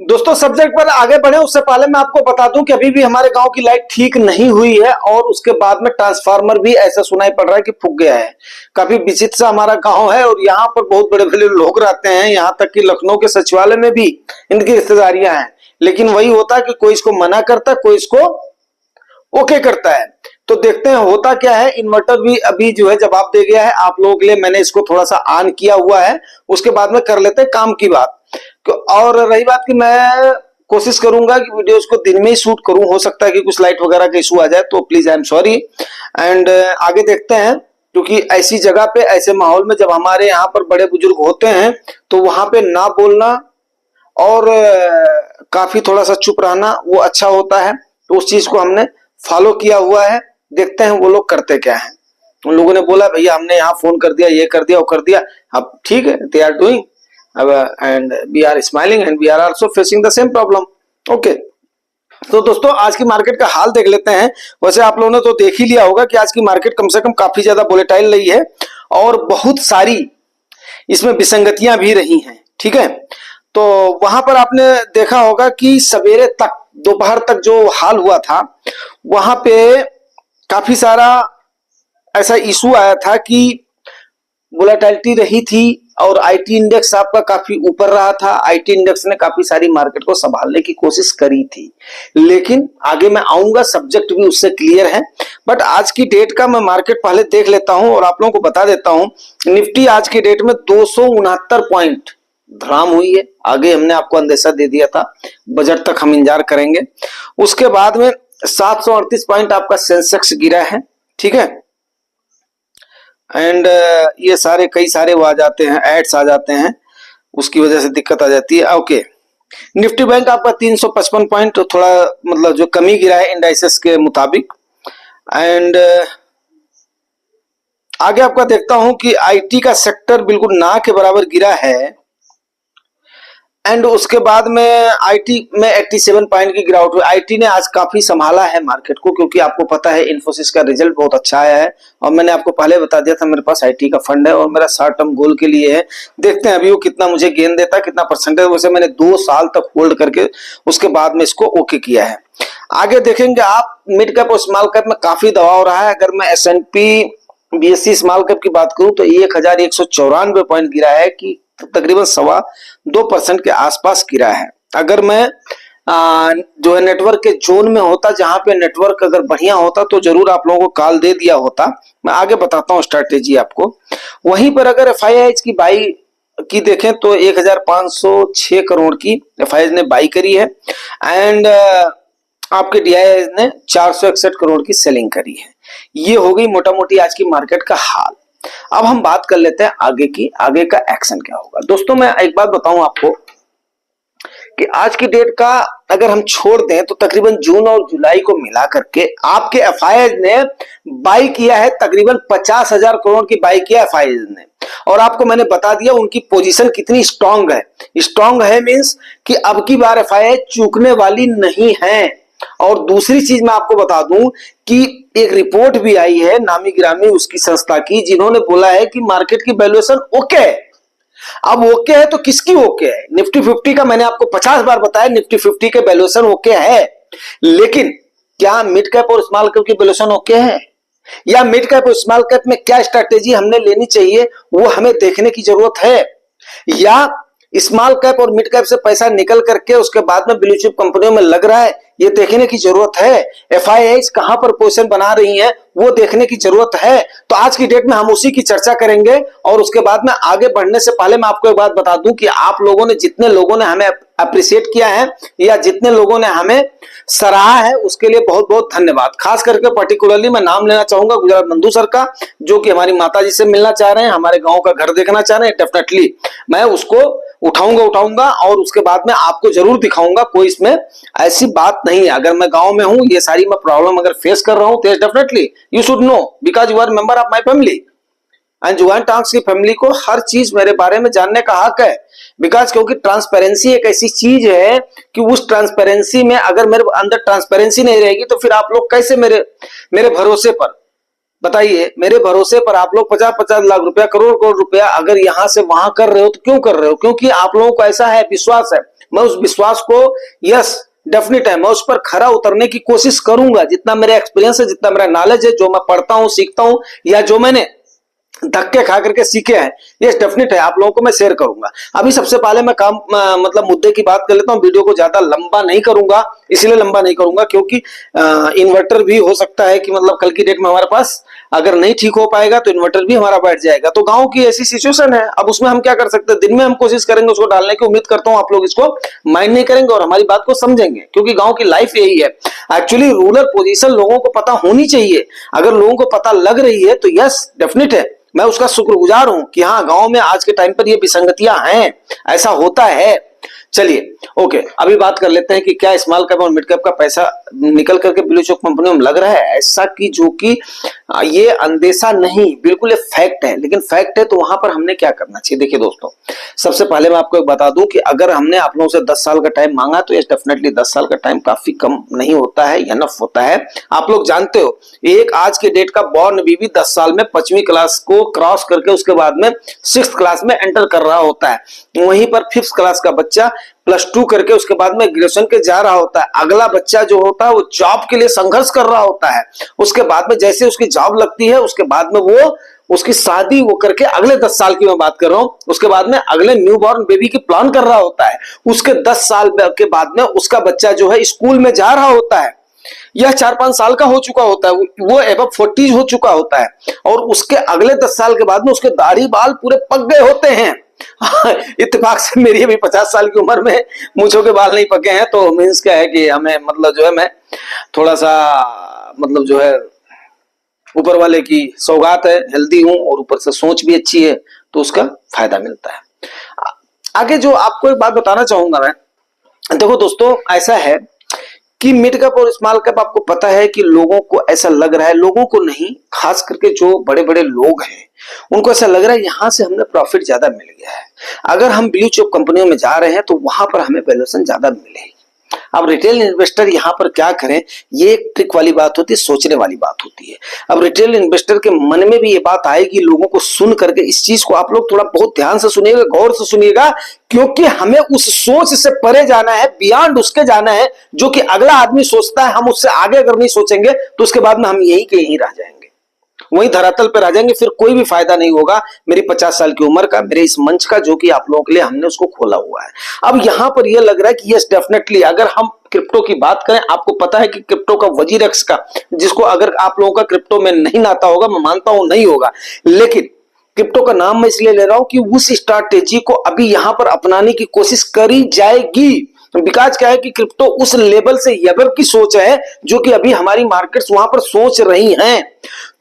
दोस्तों सब्जेक्ट पर आगे बढ़े उससे पहले मैं आपको बता दूं कि अभी भी हमारे गांव की लाइट ठीक नहीं हुई है और उसके बाद में ट्रांसफार्मर भी ऐसा सुनाई पड़ रहा है कि फूक गया है। काफी विचित्र सा हमारा गांव है और यहाँ पर बहुत बड़े बड़े लोग रहते हैं, यहाँ तक कि लखनऊ के सचिवालय में भी इनकी रिश्तेदारियां हैं। लेकिन वही होता है कि कोई इसको मना करता है, कोई इसको ओके करता है। तो देखते हैं होता क्या है। इन्वर्टर भी अभी जो है जवाब दे गया है आप लोगों के लिए, मैंने इसको थोड़ा सा ऑन किया हुआ है, उसके बाद में कर लेते हैं काम की बात। और रही बात कि मैं कोशिश करूंगा कि वीडियोस को दिन में ही शूट करूं, हो सकता है कि कुछ लाइट वगैरह का इशू आ जाए, तो please I am sorry. And आगे देखते हैं, क्योंकि ऐसी जगह पे ऐसे माहौल में जब हमारे यहाँ पर बड़े बुजुर्ग होते हैं तो वहां पे ना बोलना और काफी थोड़ा सा चुप रहना वो अच्छा होता है। तो उस चीज को हमने फॉलो किया हुआ है। देखते हैं वो लोग करते क्या है। उन लोगों ने बोला भैया हमने यहाँ फोन कर दिया, ये कर दिया, वो कर दिया। अब ठीक है, they are doing and we are smiling and we are also facing the same problem. Okay, तो दोस्तों आज की मार्केट का हाल देख लेते हैं। वैसे आप लोगों ने तो देख ही लिया होगा कि आज की मार्केट कम से कम काफी ज्यादा वोलेटाइल रही है और बहुत सारी इसमें विसंगतियां भी रही हैं। ठीक है, तो वहां पर आपने देखा होगा कि सवेरे तक, दोपहर तक जो हाल हुआ था वहां पे काफी सारा ऐसा इशू आया था कि वोलेटिलिटी रही थी और आईटी इंडेक्स आपका काफी ऊपर रहा था। आईटी इंडेक्स ने काफी सारी मार्केट को संभालने की कोशिश करी थी, लेकिन आगे मैं आऊंगा, सब्जेक्ट भी उससे क्लियर है। बट आज की डेट का मैं मार्केट पहले देख लेता हूं और आप लोगों को बता देता हूं। निफ्टी आज की डेट में 269 पॉइंट धड़ाम हुई है। आगे हमने आपको अंदेशा दे दिया था, बजट तक हम इंतजार करेंगे। उसके बाद में 738 पॉइंट आपका सेंसेक्स गिरा है। ठीक है, एंड ये सारे कई सारे वो आ जाते हैं, एड्स आ जाते हैं, उसकी वजह से दिक्कत आ जाती है। ओके, निफ्टी बैंक आपका 355 पॉइंट थोड़ा मतलब जो कमी गिरा है इंडाइसेस के मुताबिक। एंड आगे आपका देखता हूं कि आईटी का सेक्टर बिल्कुल ना के बराबर गिरा है। एंड उसके बाद में आईटी में 87 पॉइंट की गिरावट हुई। आईटी ने आज काफी संभाला है मार्केट को, क्योंकि आपको पता है इन्फोसिस का रिजल्ट बहुत अच्छा आया है और मैंने आपको पहले बता दिया था मेरे पास आईटी का फंड है और मेरा शॉर्ट टर्म गोल के लिए है। देखते हैं अभी वो कितना मुझे गेन देता है, कितना परसेंटेज। वैसे मैंने 2 साल तक होल्ड करके उसके बाद में इसको ओके किया है। आगे देखेंगे आप, मिड कैप और स्मॉल कैप में काफी दबाव रहा है। अगर मैं S&P BSE स्मॉल कैप की बात करूं तो 1194 पॉइंट गिरा है, कि तकरीबन 2.25% के आसपास गिरा है। अगर मैं जो है नेटवर्क के जोन में होता, जहां पे नेटवर्क अगर बढ़िया होता तो जरूर आप लोगों को कॉल दे दिया होता। मैं आगे बताता हूं स्ट्रैटेजी आपको। वहीं पर अगर FIIs की बाई की देखें तो 1506 करोड़ की FIIs ने बाई करी है एंड आपके DIIs ने 461 करोड़ की सेलिंग करी है। ये हो गई मोटा मोटी आज की मार्केट का हाल। अब हम बात कर लेते हैं आगे की, आगे का एक्शन क्या होगा। दोस्तों मैं एक बात बताऊं आपको कि आज की डेट का अगर हम छोड़ दें तो तकरीबन जून और जुलाई को मिला करके आपके FIIs ने बाई किया है, तकरीबन 50,000 करोड़ की बाई किया FIIs ने। और आपको मैंने बता दिया उनकी पोजीशन कितनी स्ट्रांग है। स्ट्रांग है मींस कि अब की बार FII चूकने वाली नहीं है। और दूसरी चीज मैं आपको बता दूं कि एक रिपोर्ट भी आई है नामी गिरामी उसकी संस्था की, जिन्होंने बोला है कि मार्केट की वैल्यूएशन ओके है। अब ओके है तो किसकी ओके है? निफ्टी 50 का मैंने आपको 50 बार बताया, निफ्टी 50 के वैल्यूएशन ओके है। लेकिन क्या मिड कैप और स्मॉल कैप की वैल्यूएशन ओके है? या मिड कैप और स्मॉल कैप में क्या स्ट्रैटेजी हमने लेनी चाहिए वो हमें देखने की जरूरत है। या स्मॉल कैप और मिड कैप से पैसा निकल करके उसके बाद में ब्लू चिप कंपनियों में लग रहा है, ये देखने की जरूरत है। FIIs कहां पर पोजीशन बना रही हैं वो देखने की जरूरत है। तो आज की डेट में हम उसी की चर्चा करेंगे। और उसके बाद में आगे बढ़ने से पहले मैं आपको एक बात बता दूं कि आप लोगों ने, जितने लोगों ने हमें अप्रिशिएट किया है या जितने लोगों ने हमें सराहा है, उसके लिए बहुत बहुत धन्यवाद। खास करके पर्टिकुलरली मैं नाम लेना चाहूंगा गुजरात बंधु सर का, जो कि हमारी माता जी से मिलना चाह रहे हैं, हमारे गांव का घर देखना चाह रहे हैं। डेफिनेटली मैं उसको उठाऊंगा और उसके बाद में आपको जरूर दिखाऊंगा। कोई इसमें ऐसी बात नहीं है। अगर मैं गांव में हूं, ये सारी मैं प्रॉब्लम अगर फेस कर रहा हूं, तो definitely you should know because you are member of my family and Juan talks की फैमिली को हर चीज मेरे बारे में जानने का हक है। बिकॉज क्योंकि ट्रांसपेरेंसी एक ऐसी चीज है कि उस ट्रांसपेरेंसी में अगर मेरे अंदर ट्रांसपेरेंसी नहीं रहेगी तो फिर आप लोग कैसे मेरे भरोसे पर बताइए, मेरे भरोसे पर आप लोग 50-50 लाख रुपया, करोड़-करोड़ रुपया अगर यहां से वहां कर रहे हो तो क्यों कर रहे हो? क्योंकि आप लोगों को ऐसा है, विश्वास है। मैं उस विश्वास को, यस डेफिनेट है, मैं उस पर खरा उतरने की कोशिश करूंगा। जितना मेरा एक्सपीरियंस है, जितना मेरा नॉलेज है, जो मैं पढ़ता हूं, सीखता हूं, या जो मैंने धक्के खा करके सीखे हैं, ये डेफिनेट है, आप लोगों को मैं शेयर करूंगा। अभी सबसे पहले मैं मतलब मुद्दे की बात कर लेता हूं। वीडियो को ज्यादा लंबा नहीं करूंगा, इसलिए लंबा नहीं करूंगा क्योंकि इन्वर्टर भी हो सकता है कि मतलब कल की डेट में हमारे पास अगर नहीं ठीक हो पाएगा तो इन्वर्टर भी हमारा बैठ जाएगा। तो गांव की ऐसी सिचुएशन है, अब उसमें हम क्या कर सकते हैं? दिन में हम कोशिश करेंगे उसको डालने की। उम्मीद करता हूं आप लोग इसको माइंड नहीं करेंगे और हमारी बात को समझेंगे, क्योंकि गांव की लाइफ यही है। एक्चुअली रूरल पोजीशन लोगों को पता होनी चाहिए। अगर लोगों को पता लग रही है तो यस डेफिनेट है, मैं उसका शुक्रगुजार हूं कि हाँ, गांव में आज के टाइम पर ये विसंगतियां हैं, ऐसा होता है। चलिए ओके, अभी बात कर लेते हैं कि क्या स्मॉल कैप और मिड कैप का पैसा निकल करके ब्लू चिप कंपनियों में लग रहा है, ऐसा कि जो कि ये अंदेशा नहीं, बिल्कुल ये फैक्ट है। लेकिन फैक्ट है तो वहां पर हमने क्या करना चाहिए? देखिए दोस्तों, सबसे पहले मैं आपको एक बता दूं कि अगर हमने आप लोगों से 10 साल का टाइम मांगा तो ये डेफिनेटली 10 साल का टाइम काफी कम नहीं होता है, एनफ होता है। आप लोग जानते हो, एक आज के डेट का बॉर्न बेबी 10 साल में 5वीं क्लास को क्रॉस करके उसके बाद में 6th क्लास में एंटर कर रहा होता है। वहीं पर 5th क्लास का बच्चा +2 करके उसके बाद में ग्रेजुएशन के जा रहा होता है। अगला बच्चा जो होता है वो जॉब के लिए संघर्ष कर रहा होता है। उसके बाद में जैसे उसकी जॉब लगती है, उसके बाद में वो उसकी शादी वो करके, अगले 10 साल की मैं बात कर रहा हूं, उसके बाद में अगले न्यू बॉर्न बेबी की प्लान कर रहा होता है। उसके 10 साल के बाद में उसका बच्चा जो है स्कूल में जा रहा होता है, यह 4-5 साल का हो चुका होता है, वो एबव 40 हो चुका होता है। और उसके अगले 10 साल के बाद में उसके दाढ़ी बाल पूरे पक गए होते हैं। इत्तेफाक से मेरी अभी 50 साल की उम्र में मूंछों के बाल नहीं पके हैं, तो मीन्स क्या है कि हमें मतलब जो है, मैं थोड़ा सा मतलब जो है ऊपर वाले की सौगात है, हेल्दी हूं और ऊपर से सोच भी अच्छी है, तो उसका फायदा मिलता है। आगे जो आपको एक बात बताना चाहूंगा मैं, देखो दोस्तों, ऐसा है कि मिड कैप और स्मॉल कैप, आपको पता है कि लोगों को ऐसा लग रहा है, लोगों को नहीं, खास करके जो बड़े बड़े लोग हैं उनको ऐसा लग रहा है यहां से हमें प्रॉफिट ज्यादा मिल गया है। अगर हम ब्लू चिप कंपनियों में जा रहे हैं तो वहां पर हमें वैल्यूएशन ज्यादा मिलेगी। अब रिटेल इन्वेस्टर यहां पर क्या करें, ये एक ट्रिक वाली बात होती है, सोचने वाली बात होती है। अब रिटेल इन्वेस्टर के मन में भी ये बात आएगी, लोगों को सुन करके। इस चीज को आप लोग थोड़ा बहुत ध्यान से सुनिएगा, गौर से सुनिएगा, क्योंकि हमें उस सोच से परे जाना है, बियॉन्ड उसके जाना है जो कि अगला आदमी सोचता है। हम उससे आगे अगर नहीं सोचेंगे तो उसके बाद में हम यही के यही रह जाएंगे, वही धरातल पर आ जाएंगे, फिर कोई भी फायदा नहीं होगा मेरी 50 साल की उम्र का, मेरे इस मंच का, जो कि आप लोगों के लिए हमने उसको खोला हुआ है। अब यहां पर यह लग रहा है कि यस डेफिनेटली, अगर हम क्रिप्टो की बात करें, आपको पता है कि क्रिप्टो का वजीर अक्स का, जिसको अगर आप लोगों का क्रिप्टो में नहीं नाता होगा, मैं मानता हूं नहीं होगा, लेकिन क्रिप्टो का नाम मैं इसलिए ले रहा हूं कि उस स्ट्रैटेजी को अभी यहां पर अपनाने की कोशिश करी जाएगी। विकास क्या है कि क्रिप्टो उस लेवल से एबव की सोच है जो कि अभी हमारी मार्केट्स वहां पर सोच रही हैं।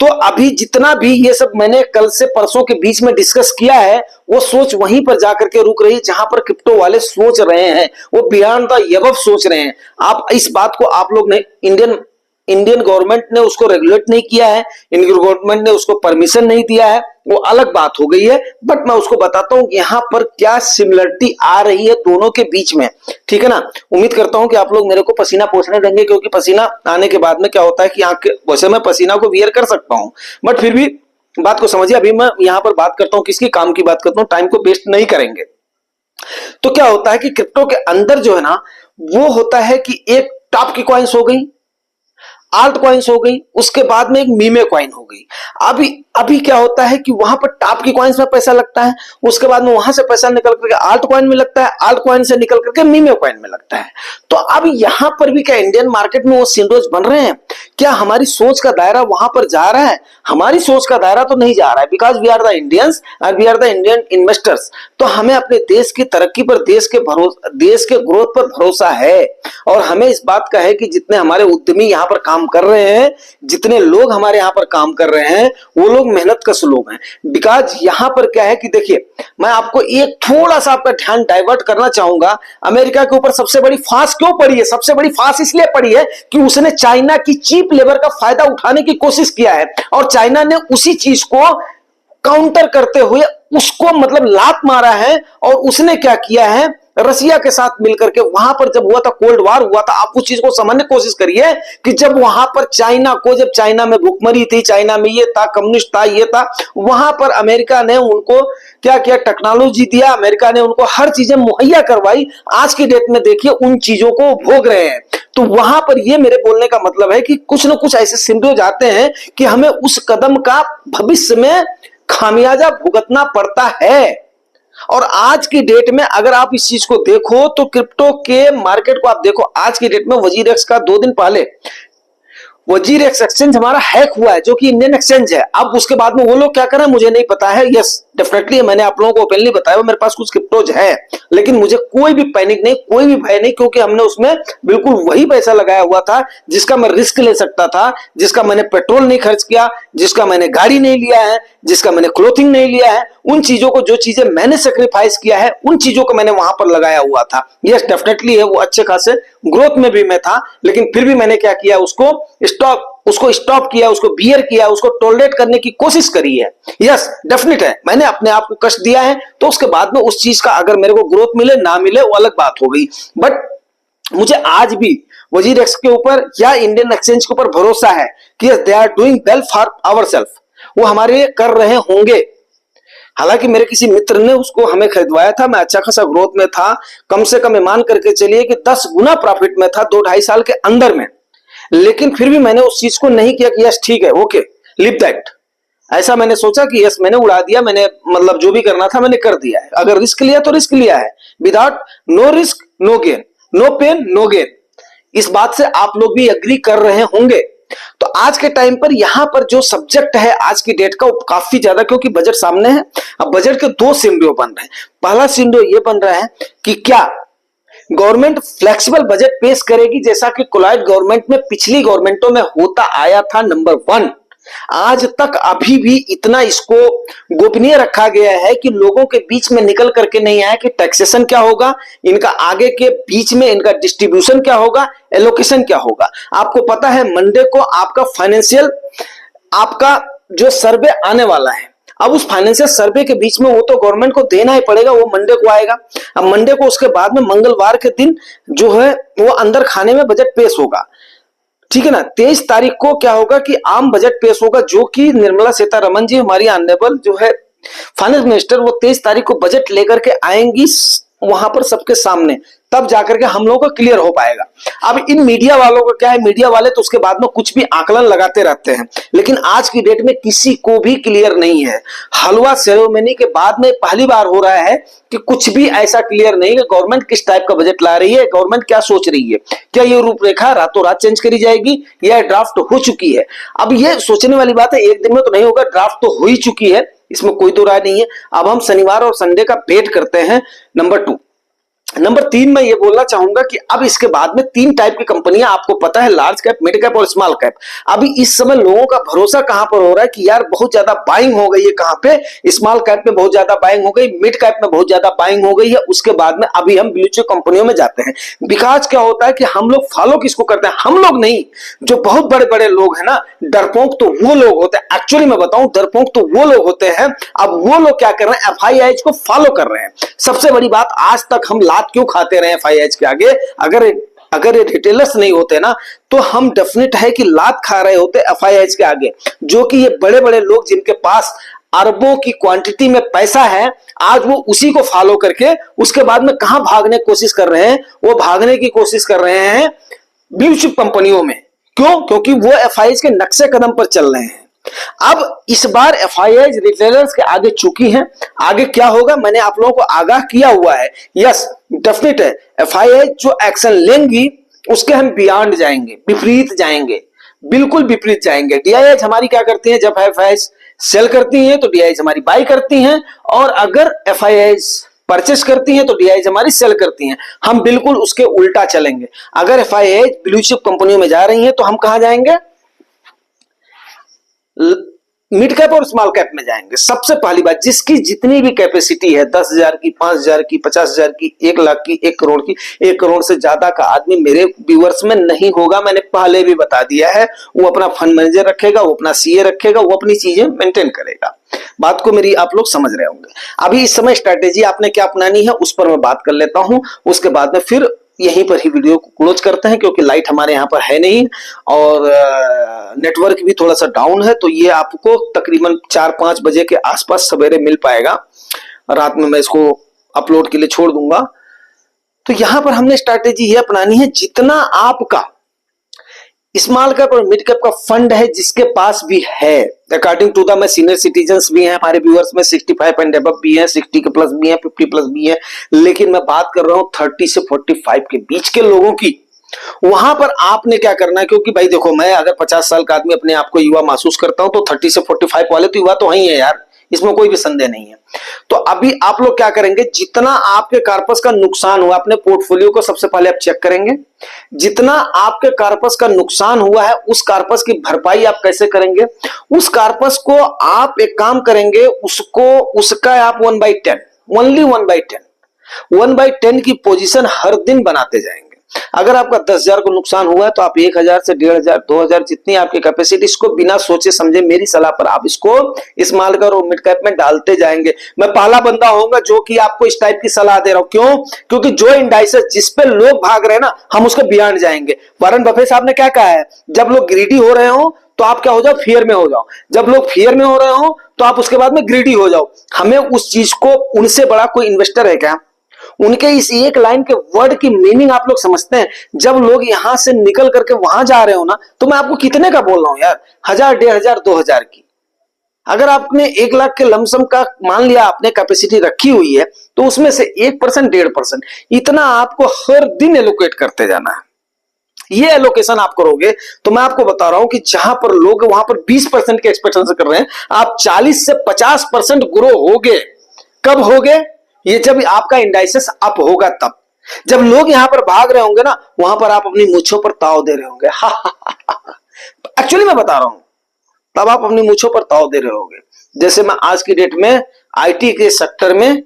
तो अभी जितना भी ये सब मैंने कल से परसों के बीच में डिस्कस किया है, वो सोच वहीं पर जाकर के रुक रही है जहां पर क्रिप्टो वाले सोच रहे हैं, वो बियॉन्ड द एबव सोच रहे हैं। आप इस बात को आप लोग ने, इंडियन गवर्नमेंट ने उसको रेगुलेट नहीं किया है, इंडियन गवर्नमेंट ने उसको परमिशन नहीं दिया है, वो अलग बात हो गई है। बट मैं उसको बताता हूं यहां पर क्या सिमिलरिटी आ रही है दोनों के बीच में, ठीक है ना। उम्मीद करता हूं कि आप लोग मेरे को पसीना पोंछने देंगे, क्योंकि पसीना आने के बाद में क्या होता है कि आंख, वैसे मैं पसीना को वियर कर सकता हूं, बट फिर भी बात को समझिए। अभी मैं यहां पर बात करता हूं किसकी, काम की बात करता हूं, टाइम को वेस्ट नहीं करेंगे। तो क्या होता है कि क्रिप्टो के अंदर जो है ना, वो होता है कि एक टॉप की कॉइन्स हो गई, आल्ट कॉइन्स हो गई, उसके बाद में एक मीमे कॉइन हो गई। अभी क्या होता है कि वहां पर टॉप की कॉइन्स में पैसा लगता है, उसके बाद में वहां से पैसा निकल करके आल्ट कॉइन में लगता है, आल्ट कॉइन से निकल करके मीमे कॉइन में लगता है। तो अब यहां पर भी क्या इंडियन मार्केट में वो सिंडोज बन रहे हैं? क्या हमारी सोच का दायरा वहां पर जा रहा है? हमारी सोच का दायरा तो नहीं जा रहा है, because we are the Indians and we are the Indian investors. तो हमें अपने देश की तरक्की पर, देश के ग्रोथ पर भरोसा है। और हमें इस बात का है कि जितने हमारे उद्यमी यहाँ पर काम कर रहे हैं, जितने लोग हमारे यहाँ पर काम कर रहे हैं, वो लोग मेहनतकश लोग हैं। बिकॉज यहाँ पर क्या है कि देखिए, मैं आपको एक थोड़ा सा आपका ध्यान डाइवर्ट करना चाहूंगा। अमेरिका के ऊपर सबसे बड़ी फांस क्यों पड़ी है? सबसे बड़ी फांस इसलिए पड़ी है कि उसने चाइना की चीप लेबर का फायदा उठाने की कोशिश किया है, और चाइना ने उसी चीज को काउंटर करते हुए उसको मतलब लात मारा है। और उसने क्या किया है रसिया के साथ मिलकर के वहां पर जब हुआ था, कोल्ड वॉर हुआ था, आप उस चीज को समझने की कोशिश करिए कि जब वहां पर चाइना को, जब चाइना में भूखमरी थी, चाइना में ये था, कम्युनिस्ट था, ये था, वहां पर अमेरिका ने उनको क्या किया, टेक्नोलॉजी दिया, अमेरिका ने उनको हर चीजें मुहैया करवाई। आज की डेट में देखिए उन चीजों को भोग रहे हैं। तो वहां पर ये मेरे बोलने का मतलब है कि कुछ ना कुछ ऐसे सिम्बियोज आते हैं कि हमें उस कदम का भविष्य में खामियाजा भुगतना पड़ता है। और आज की डेट में अगर आप इस चीज को देखो तो क्रिप्टो के मार्केट को आप देखो, आज की डेट में वजीरेक्स का 2 दिन पहले वजीरेक्स एक्सचेंज हमारा हैक हुआ है, जो कि इंडियन एक्सचेंज है। अब उसके बाद में वो लोग क्या कर रहे हैं मुझे नहीं पता है। यस डेफिनेटली मैंने आप लोगों को ओपनली बताया मेरे पास कुछ क्रिप्टोज है, लेकिन मुझे कोई भी पैनिक नहीं, कोई भी भय नहीं, क्योंकि हमने उसमें बिल्कुल वही पैसा लगाया हुआ था जिसका मैं रिस्क ले सकता था, जिसका मैंने पेट्रोल नहीं खर्च किया, जिसका मैंने गाड़ी नहीं लिया है, जिसका मैंने क्लोथिंग नहीं लिया है। उन चीजों को, जो चीजें मैंने सेक्रीफाइस किया है, उन चीजों को मैंने वहां पर लगाया हुआ था। यस डेफिनेटली है, वो अच्छे खासे ग्रोथ में भी मैं था, लेकिन फिर भी मैंने क्या किया, उसको स्टॉप किया, उसको बियर किया, उसको टॉलरेट करने की कोशिश करी है। यस डेफिनेट है, मैंने अपने आप को कष्ट दिया है, तो उसके बाद में उस चीज का अगर मेरे को ग्रोथ मिले ना मिले वो अलग बात हो गई। बट मुझे आज भी वजीरेक्स के ऊपर या इंडियन एक्सचेंज के ऊपर भरोसा है कि they are doing well for ourself, वो हमारे लिए कर रहे होंगे। हालांकि मेरे किसी मित्र ने उसको हमें खरीदवाया था, मैं अच्छा खासा ग्रोथ में था, कम से कम मान करके चलिए कि 10 गुना प्रॉफिट में था 2-2.5 साल के अंदर में, लेकिन फिर भी मैंने उस चीज को नहीं किया कि यस ठीक है, ओके लिव दैट। ऐसा मैंने सोचा कि यस मैंने उड़ा दिया, मैंने मतलब जो भी करना था मैंने कर दिया है। अगर रिस्क लिया तो रिस्क लिया है, without no risk no gain, no pain no gain. इस बात से आप लोग भी एग्री कर रहे होंगे। तो आज के टाइम पर यहां पर जो सब्जेक्ट है आज की डेट का वो काफी ज्यादा, क्योंकि बजट सामने है। अब बजट के 2 सिनेरियो बन रहे हैं। पहला सिनेरियो ये बन रहा है कि क्या गवर्नमेंट फ्लेक्सिबल बजट पेश करेगी, जैसा कि कोलैड गवर्नमेंट में पिछली गवर्नमेंटों में होता आया था। नंबर 1, आज तक अभी भी इतना इसको गोपनीय रखा गया है कि लोगों के बीच में निकल करके नहीं आया कि टैक्सेशन क्या होगा, इनका आगे के बीच में इनका डिस्ट्रीब्यूशन क्या होगा, एलोकेशन क्या होगा। आपको पता है मंडे को आपका फाइनेंशियल आपका जो सर्वे आने वाला है, अब उस फाइनेंशियल सर्वे के बीच में वो तो गवर्नमेंट को देना ही पड़ेगा, वो मंडे को आएगा। अब मंडे को उसके बाद में मंगलवार के दिन जो है वो अंदर खाने में बजट पेश होगा, ठीक है ना। 23 तारीख को क्या होगा कि आम बजट पेश होगा, जो कि निर्मला सीतारमण जी हमारी ऑनरेबल जो है फाइनेंस मिनिस्टर, वो 23 तारीख को बजट लेकर के आएंगी वहां पर सबके सामने, तब जाकर के हम लोगों को क्लियर हो पाएगा। अब इन मीडिया वालों का क्या है, मीडिया वाले तो उसके बाद में कुछ भी आकलन लगाते रहते हैं, लेकिन आज की डेट में किसी को भी क्लियर नहीं है। हलवा सेरेमनी के बाद में पहली बार हो रहा है कि कुछ भी ऐसा क्लियर नहीं है गवर्नमेंट किस टाइप का बजट ला रही है, गवर्नमेंट क्या सोच रही है, क्या ये रूपरेखा रातों रात चेंज करी जाएगी या ड्राफ्ट हो चुकी है। अब ये सोचने वाली बात है, एक दिन में तो नहीं होगा, ड्राफ्ट तो हो ही चुकी है, इसमें कोई तो राय नहीं है। अब हम शनिवार और संडे का वेट करते हैं। नंबर 2, नंबर 3 मैं ये बोलना चाहूंगा कि अब इसके बाद में 3 टाइप की कंपनियां आपको पता है, लार्ज कैप, मिड कैप और स्मॉल कैप। अभी इस समय लोगों का भरोसा कहां पर हो रहा है कि यार बहुत ज्यादा बाइंग हो गई है, कहां पे, स्मॉल कैप में बहुत ज्यादा बाइंग हो गई, मिड कैप में बहुत ज्यादा बाइंग हो गई है, उसके बाद में अभी हम ब्लू चिप कंपनियों में जाते हैं। बिकॉज क्या होता है कि हम लोग फॉलो किसको करते हैं, हम लोग नहीं, जो बहुत बड़े बड़े लोग हैं ना, डरपोक तो वो लोग होते हैं, एक्चुअली मैं बताऊं डरपोक तो वो लोग होते हैं। अब वो लोग क्या कर रहे हैं, FIIs को फॉलो कर रहे हैं। सबसे बड़ी बात, आज तक हम क्यों खाते रहे FIIs के आगे, अगर ये रिटेलर्स नहीं होते ना तो हम डेफिनेट है कि लात खा रहे होते FIIs के आगे, जो कि ये बड़े बड़े लोग जिनके पास अरबों की क्वांटिटी में पैसा है, आज वो उसी को फॉलो करके उसके बाद में कहां भागने की कोशिश कर रहे हैं, वो भागने की कोशिश कर रहे हैं ब्लू चिप कंपनियों में। क्यों? क्योंकि वो FIIs के नक्शे कदम पर चल रहे हैं। अब इस बार FIIs रिटेलर्स के आगे चुकी हैं, आगे क्या होगा मैंने आप लोगों को आगाह किया हुआ है। यस डेफिनेट है, FIIs जो एक्शन लेंगी उसके हम बियॉन्ड जाएंगे, विपरीत जाएंगे, बिल्कुल विपरीत जाएंगे। DIIs हमारी क्या करती हैं, जब FIIs सेल करती हैं तो DIIs हमारी बाई करती हैं, और अगर FIIs परचेस करती हैं तो DIIs हमारी सेल करती हैं। हम बिल्कुल उसके उल्टा चलेंगे। अगर FIIs ब्लू चिप कंपनियों में जा रही हैं तो हम कहां जाएंगे, मिड कैप और स्मॉल कैप में जाएंगे। सबसे पहली बात, जिसकी जितनी भी कैपेसिटी है, 10,000 की, 5,000 की, 50,000 की, 1 लाख की, 1 करोड़ की, 1 करोड़ से ज्यादा का आदमी मेरे व्यूअर्स में नहीं होगा। मैंने पहले भी बता दिया है, वो अपना फंड मैनेजर रखेगा, वो अपना CA रखेगा, वो अपनी चीजें मेंटेन करेगा। बात को मेरी आप लोग समझ रहे होंगे। अभी इस समय स्ट्रैटेजी आपने क्या अपनानी है उस पर मैं बात कर लेता हूं, उसके बाद में फिर यहीं पर ही वीडियो को क्लोज करते हैं, क्योंकि लाइट हमारे यहाँ पर है नहीं और नेटवर्क भी थोड़ा सा डाउन है। तो ये आपको तकरीबन 4-5 बजे के आसपास सवेरे मिल पाएगा, रात में मैं इसको अपलोड के लिए छोड़ दूंगा। तो यहां पर हमने स्ट्रैटेजी ये अपनानी है, जितना आपका स्मॉल कैप और मिड कैप का फंड है जिसके पास भी है, अकॉर्डिंग टू द मैं सीनियर सिटीजन्स भी हैं हमारे व्यूअर्स में, 65 एंड अबव भी हैं, 60 के प्लस भी हैं, 50 प्लस भी हैं, लेकिन मैं बात कर रहा हूं 30 से 45 के बीच के लोगों की। वहां पर आपने क्या करना है, क्योंकि भाई देखो, मैं अगर 50 साल का आदमी अपने आप को युवा महसूस करता हूं, तो 30 से 45 वाले तो युवा तो ही है यार, इसमें कोई भी संदेह नहीं है। तो अभी आप लोग क्या करेंगे, जितना आपके कॉर्पस का नुकसान हुआ, अपने पोर्टफोलियो को सबसे पहले आप चेक करेंगे, जितना आपके कॉर्पस का नुकसान हुआ है उस कॉर्पस की भरपाई आप कैसे करेंगे। उस कॉर्पस को आप एक काम करेंगे, उसका आप 1/10, ओनली 1/10 की पोजीशन हर दिन बनाते जाएंगे। अगर आपका 10,000 को नुकसान हुआ है तो आप 1,000 से 1,500, 2,000 जितनी आपकी कैपेसिटी, इसको बिना सोचे समझे मेरी सलाह पर आप इसको स्मॉल कैप और मिड कैप में डालते जाएंगे। मैं पहला बंदा होऊंगा जो कि आपको इस टाइप की सलाह दे रहा हूं। क्यों? क्योंकि जो इंडाइसेस जिस पे लोग भाग रहे हैं ना, हम उसके बियॉन्ड जाएंगे। वॉरेन बफेट साहब ने क्या कहा है, जब लोग ग्रीडी हो रहे हो तो आप क्या हो जाओ, फियर में हो जाओ। जब लोग फियर में हो रहे हो तो आप उसके बाद में ग्रीडी हो जाओ। हमें उस चीज को, उनसे बड़ा कोई इन्वेस्टर है क्या? उनके इस एक लाइन के वर्ड की मीनिंग आप लोग समझते हैं? जब लोग यहां से निकल करके वहां जा रहे हो ना, तो मैं आपको कितने का बोल रहा हूं यार, 1,000, 1,500, 2,000 की। अगर आपने 1 लाख के लमसम का मान लिया आपने कैपेसिटी रखी हुई है, तो उसमें से 1%, 1.5% इतना आपको हर दिन एलोकेट करते जाना है। ये एलोकेशन आप करोगे तो मैं आपको बता रहा हूं कि जहां पर लोग वहां पर 20% के एक्सपेक्टेशन कर रहे हैं, आप 40 से 50% ग्रो होगे। कब होगे? ये जब आपका इंडाइसेस अप होगा तब। जब लोग यहां पर भाग रहे होंगे ना, वहां पर आप अपनी मूंछों पर ताव दे रहे होंगे। एक्चुअली मैं बता रहा हूं, तब आप अपनी मूंछों पर ताव दे रहे होंगे। जैसे मैं आज की डेट में आईटी के सेक्टर में,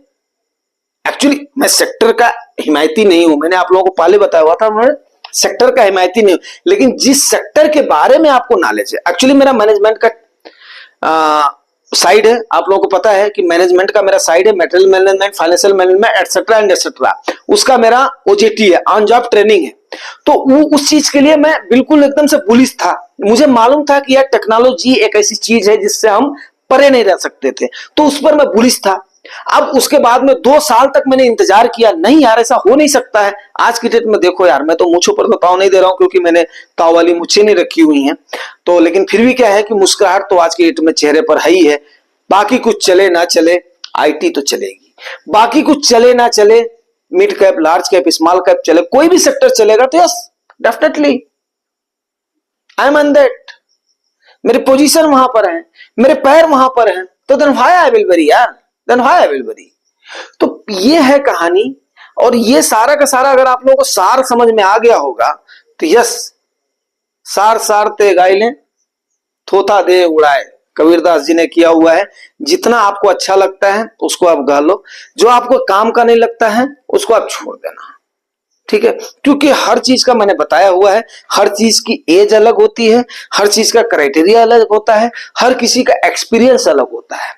एक्चुअली मैं सेक्टर का हिमायती नहीं हूं, मैंने आप लोगों को पहले बताया हुआ था, मैं सेक्टर का हिमायती नहीं हूं, लेकिन जिस सेक्टर के बारे में आपको नॉलेज है, एक्चुअली मेरा मैनेजमेंट का साइड है। आप लोगों को पता है कि मैनेजमेंट का मेरा साइड है, material management, financial management, etcetera and etcetera. उसका मेरा ओजेटी है, ऑन जॉब ट्रेनिंग है। तो उस चीज के लिए मैं बिल्कुल एकदम से बुलिश था। मुझे मालूम था कि यार टेक्नोलॉजी एक ऐसी चीज है जिससे हम परे नहीं रह सकते थे, तो उस पर मैं बुलिश था। अब उसके बाद में 2 साल तक मैंने इंतजार किया, नहीं यार ऐसा हो नहीं सकता है। आज की डेट में देखो यार, मैं तो मूंछों पर तो ताव नहीं दे रहा हूं, क्योंकि मैंने ताव वाली मूंछें नहीं रखी हुई हैं। तो लेकिन फिर भी क्या है कि मुस्कुराहट तो आज की डेट में चेहरे पर है ही है। बाकी कुछ चले ना चले, आईटी तो चलेगी। बाकी कुछ चले ना चले, mid cap, large cap, small cap चले, कोई भी सेक्टर चलेगा, तो yes definitely I am on that. मेरी पोजीशन वहां पर है, मेरे पैर वहां पर हैं, तो then why I will worry यार, then why I will worry. तो ये है कहानी। और ये सारा का सारा अगर आप लोगों को सार समझ में आ गया होगा, तो यस, सार सार ते गाइले थोथा दे उड़ाए, कबीरदास जी ने किया हुआ है। जितना आपको अच्छा लगता है उसको आप गा लो, जो आपको काम का नहीं लगता है उसको आप छोड़ देना, ठीक है? क्योंकि हर चीज का मैंने बताया हुआ है, हर चीज की एज अलग होती है, हर चीज का क्राइटेरिया अलग होता है, हर किसी का एक्सपीरियंस अलग होता है।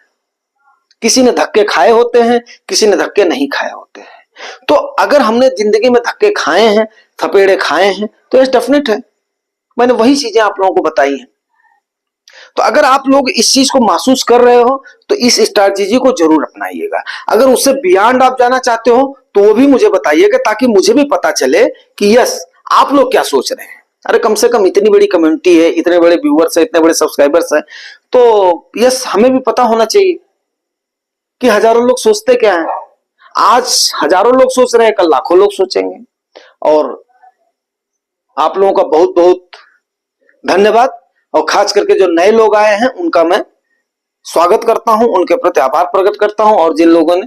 किसी ने धक्के खाए होते हैं, किसी ने धक्के नहीं खाए होते हैं। तो अगर हमने जिंदगी में धक्के खाए हैं, थपेड़े खाए हैं, तो ये डेफिनेट है, मैंने वही चीजें आप लोगों को बताई हैं। तो अगर आप लोग इस चीज को महसूस कर रहे हो तो इस स्ट्रैटेजी को जरूर अपनाइएगा। अगर उससे बियॉन्ड आप जाना चाहते हो तो वो भी मुझे बताइएगा, ताकि मुझे भी पता चले कि यस आप लोग क्या सोच रहे हैं। अरे कम से कम इतनी बड़ी कम्युनिटी है, इतने बड़े व्यूअर्स है, इतने बड़े सब्सक्राइबर्स है, तो यस हमें भी पता होना चाहिए कि हजारों लोग सोचते क्या है। आज हजारों लोग सोच रहे हैं, कल लाखों लोग सोचेंगे। और आप लोगों का बहुत बहुत धन्यवाद। और खास करके जो नए लोग आए हैं उनका मैं स्वागत करता हूं, उनके प्रति आभार प्रकट करता हूं। और जिन लोगों ने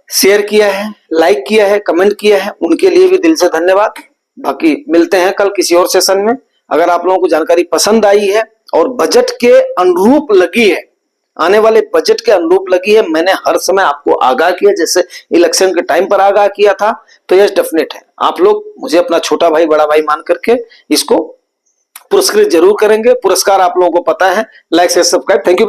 शेयर किया है, लाइक किया है, कमेंट किया है, उनके लिए भी दिल से धन्यवाद। बाकी मिलते हैं कल किसी और सेशन में। अगर आप लोगों को जानकारी पसंद आई है और बजट के अनुरूप लगी है, आने वाले बजट के अनुरूप लगी है, मैंने हर समय आपको आगाह किया, जैसे इलेक्शन के टाइम पर आगाह किया था, तो यह डेफिनेट है आप लोग मुझे अपना छोटा भाई बड़ा भाई मान करके इसको पुरस्कृत जरूर करेंगे। पुरस्कार आप लोगों को पता है, लाइक से सब्सक्राइब। Thank you.